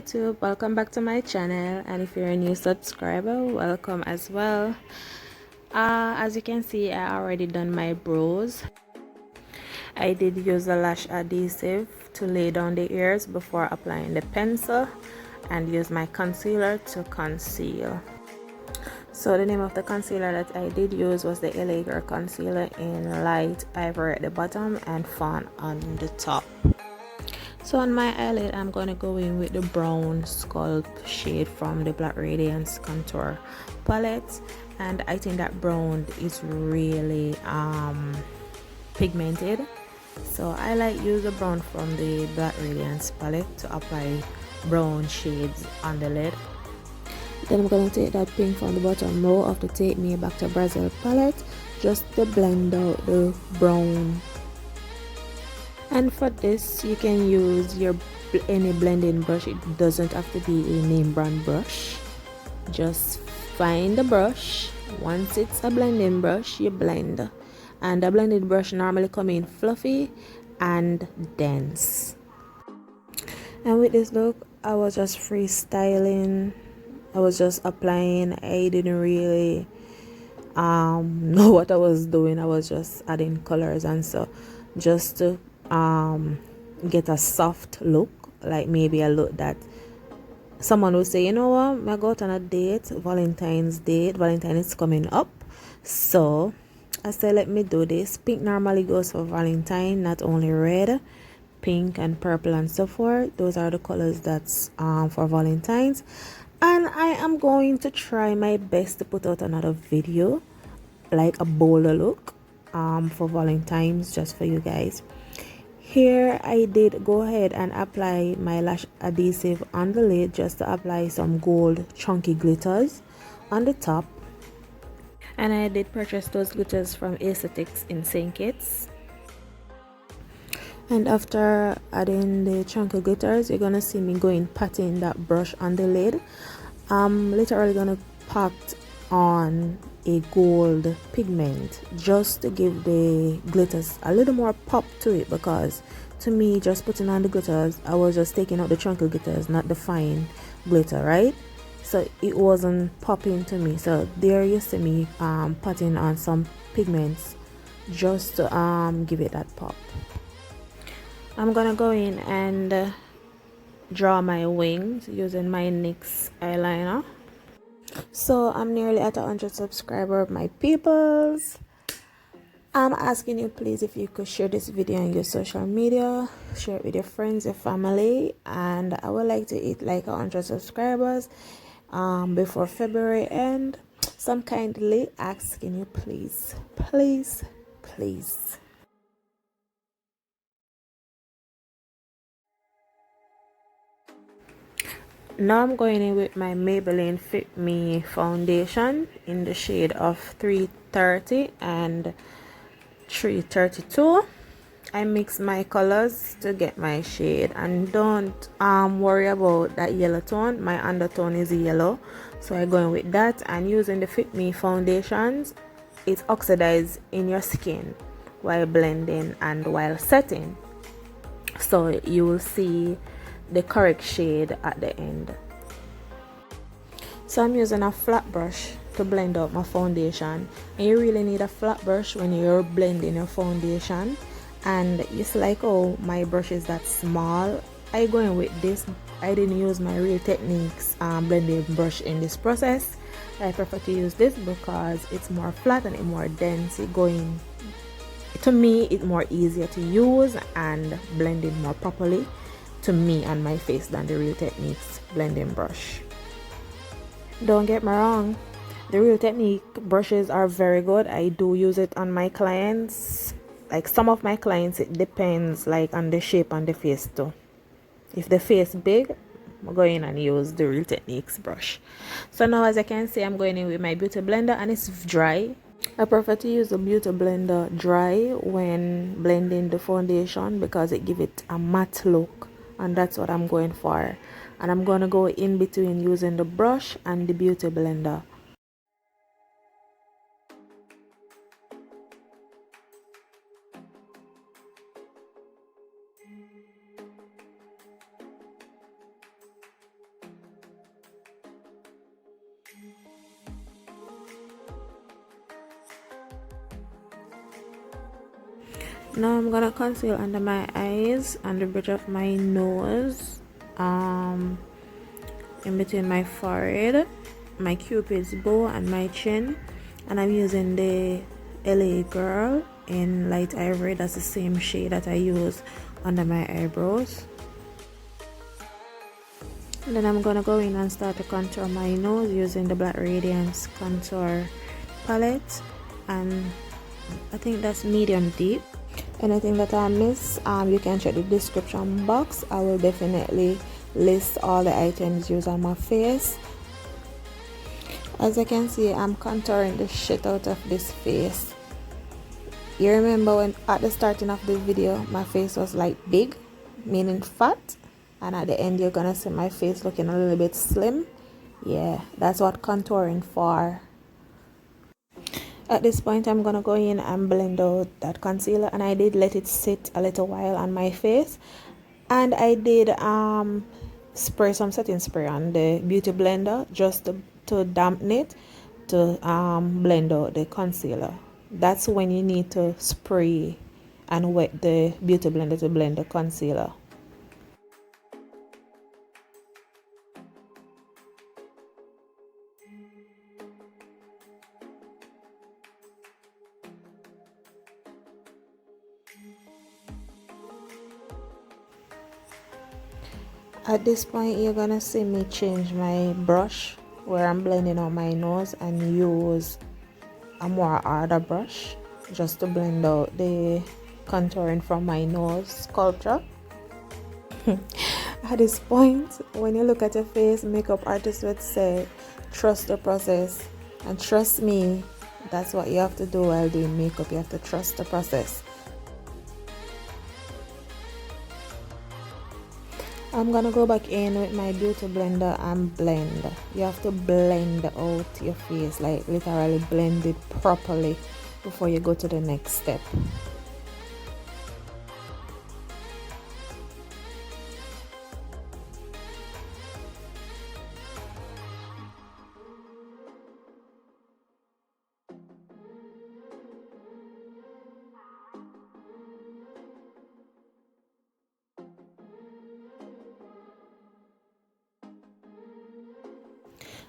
YouTube, welcome back to my channel, and if you're a new subscriber, welcome as well. As you can see, I already done my brows. I did use the lash adhesive to lay down the ears before applying the pencil, and use my concealer to conceal. So the name of the concealer that I did use was the LA Girl concealer in light ivory at the bottom and fawn on the top. So on my eyelid, I'm going to go in with the brown scalp shade from the Black Radiance contour palette, and I think that brown is really pigmented, so I like use the brown from the Black Radiance palette to apply brown shades on the lid. Then I'm going to take that pink from the bottom row of the Take Me Back to Brazil palette just to blend out the brown. And for this, you can use any blending brush. It doesn't have to be a name brand brush. Just find the brush. Once it's a blending brush, you blend. And the blended brush normally come in fluffy and dense. And with this look, I was just freestyling. I was just applying. I didn't really know what I was doing. I was just adding colors and so, just to get a soft look, like maybe a look that someone would say, you know what, I got on a date, Valentine is coming up, so I said let me do this. Pink normally goes for Valentine, not only red, pink and purple and so forth. Those are the colors that's for Valentine's, and I am going to try my best to put out another video like a bolder look for Valentine's, just for you guys. Here I did go ahead and apply my lash adhesive on the lid just to apply some gold chunky glitters on the top, and I did purchase those glitters from Aesthetics in St Kitts. And after adding the chunky glitters, you're gonna see me going patting that brush on the lid. I'm literally gonna pat on a gold pigment just to give the glitters a little more pop to it, because to me, just putting on the glitters, I was just taking out the chunky glitters, not the fine glitter, right? So it wasn't popping to me. So there you see me putting on some pigments just to give it that pop. I'm gonna go in and draw my wings using my NYX eyeliner. So I'm nearly at 100 subscribers, my peoples. I'm asking you please if you could share this video on your social media, share it with your friends, your family, and I would like to hit like 100 subscribers before February end. So I'm kindly asking you please. Now I'm going in with my Maybelline Fit Me foundation in the shade of 330 and 332. I mix my colors to get my shade, and don't worry about that yellow tone. My undertone is yellow, so I'm going with that. And using the Fit Me foundations, it oxidizes in your skin while blending and while setting, so you will see the correct shade at the end. So I'm using a flat brush to blend out my foundation, and you really need a flat brush when you're blending your foundation. And it's like, oh, my brush is that small, I go in with this. I didn't use my Real Techniques blending brush in this process. I prefer to use this because it's more flat and it's more dense. It going, to me, it's more easier to use and blending more properly to me and my face than the Real Techniques blending brush. Don't get me wrong, the Real Technique brushes are very good. I do use it on my clients. Like some of my clients, it depends like on the shape on the face too. If the face big, I'm going and use the Real Techniques brush. So now, as I can see, I'm going in with my beauty blender, and it's dry. I prefer to use the beauty blender dry when blending the foundation because it gives it a matte look, and that's what I'm going for. And I'm going to go in between using the brush and the beauty blender. Now I'm gonna conceal under my eyes and the bridge of my nose, in between my forehead, my cupid's bow, and my chin. And I'm using the LA Girl in light ivory. That's the same shade that I use under my eyebrows. And then I'm gonna go in and start to contour my nose using the Black Radiance contour palette, and I think that's medium deep. Anything that I miss, you can check the description box. I will definitely list all the items used on my face. As you can see, I'm contouring the shit out of this face. You remember when at the starting of the video my face was like big, meaning fat, and at the end you're gonna see my face looking a little bit slim. Yeah, that's what contouring for. At this point I'm gonna go in and blend out that concealer, and I did let it sit a little while on my face, and I did spray some setting spray on the beauty blender just to dampen it, to blend out the concealer. That's when you need to spray and wet the beauty blender to blend the concealer. At this point you're gonna see me change my brush where I'm blending out my nose and use a more harder brush just to blend out the contouring from my nose sculpture. At this point, when you look at your face, makeup artists would say trust the process, and trust me, that's what you have to do while doing makeup. You have to trust the process. I'm gonna go back in with my beauty blender and blend. You have to blend out your face, like literally blend it properly before you go to the next step.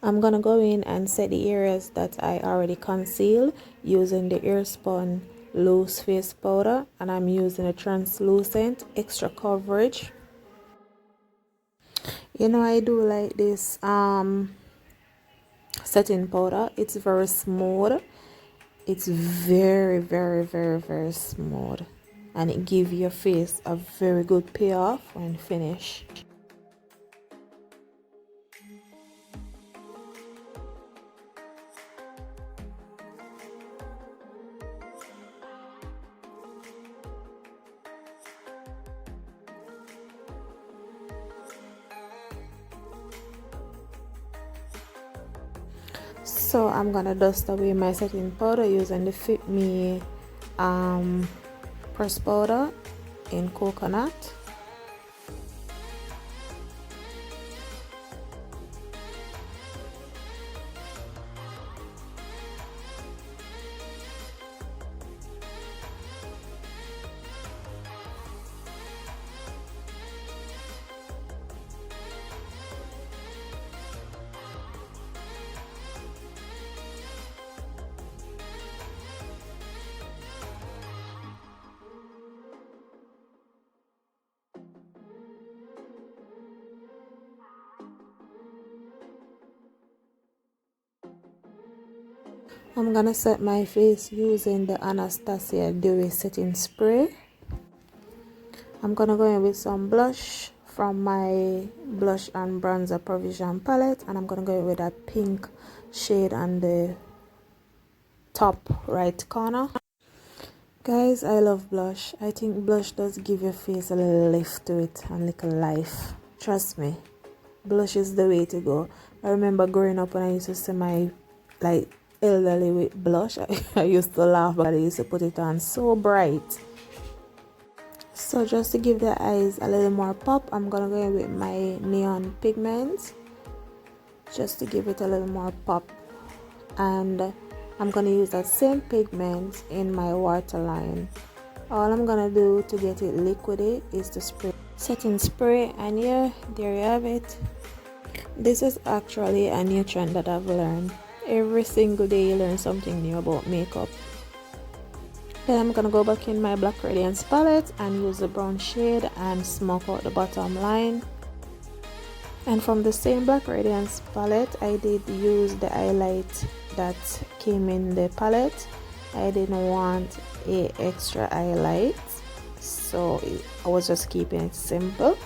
I'm gonna go in and set the areas that I already concealed using the Airspun loose face powder, and I'm using a translucent extra coverage. You know, I do like this setting powder. It's very smooth. It's very smooth, and it gives your face a very good payoff when finished. So I'm gonna dust away my setting powder using the Fit Me press powder in coconut. I'm gonna set my face using the Anastasia Dewy setting spray. I'm gonna go in with some blush from my blush and bronzer provision palette, and I'm gonna go in with that pink shade on the top right corner. Guys, I love blush. I think blush does give your face a little lift to it and little life. Trust me, blush is the way to go. I remember growing up when I used to see my elderly with blush. I used to laugh, but I used to put it on so bright. So just to give the eyes a little more pop, I'm gonna go in with my neon pigment just to give it a little more pop, and I'm gonna use that same pigment in my waterline All I'm gonna do to get it liquidy is to spray setting spray, and yeah, there you have it. This is actually a new trend that I've learned. Every single day you learn something new about makeup. Then I'm gonna go back in my Black Radiance palette and use the brown shade and smoke out the bottom line. And from the same Black Radiance palette, I did use the highlight that came in the palette. I didn't want a extra highlight, so I was just keeping it simple.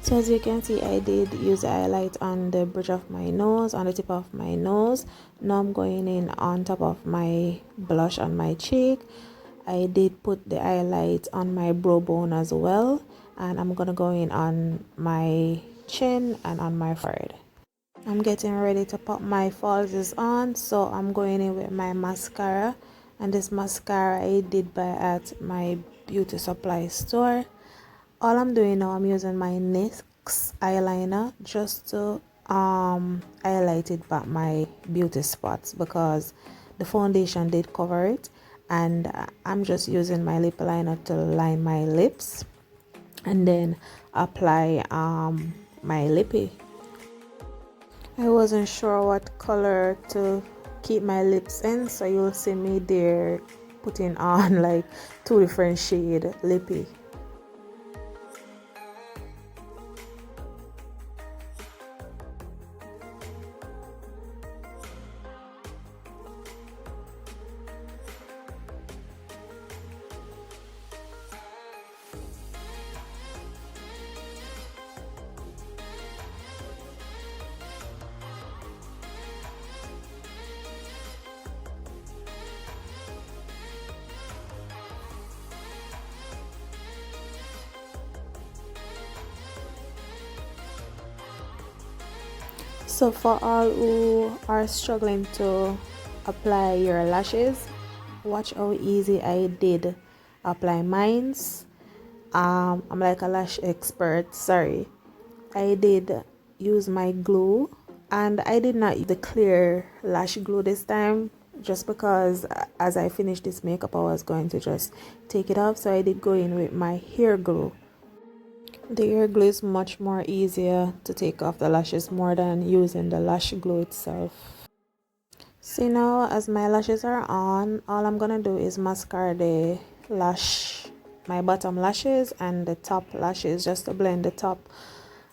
So as you can see, I did use a highlight on the bridge of my nose, on the tip of my nose. Now I'm going in on top of my blush on my cheek. I did put the highlight on my brow bone as well, and I'm gonna go in on my chin and on my forehead. I'm getting ready to pop my falsies on, so I'm going in with my mascara, and this mascara I did buy at my beauty supply store. All I'm doing now, I'm using my NYX eyeliner just to highlight it back my beauty spots, because the foundation did cover it, and I'm just using my lip liner to line my lips and then apply my lippy. I wasn't sure what color to keep my lips in, so you'll see me there putting on like 2 different shade lippy. So for all who are struggling to apply your lashes, watch how easy I did apply mines. I'm like a lash expert, sorry. I did use my glue, and I did not use the clear lash glue this time, just because as I finished this makeup I was going to just take it off, so I did go in with my hair glue. The hair glue is much more easier to take off the lashes more than using the lash glue itself. See, now as my lashes are on, all I'm gonna do is mascara the my bottom lashes and the top lashes, just to blend the top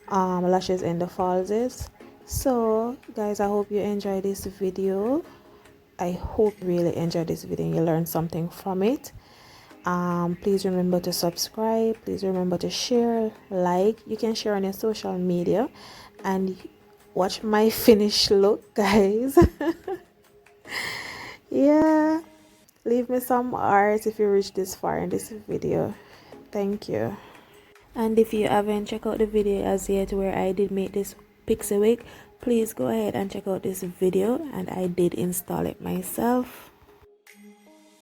lashes in the falsies. So guys, I hope you enjoyed this video. I hope you really enjoyed this video and you learned something from it. Please remember to subscribe, please remember to share, like. You can share on your social media and watch my finished look, guys. Yeah, leave me some art if you reach this far in this video. Thank you. And if you haven't checked out the video as yet where I did make this pixie wig, please go ahead and check out this video, and I did install it myself.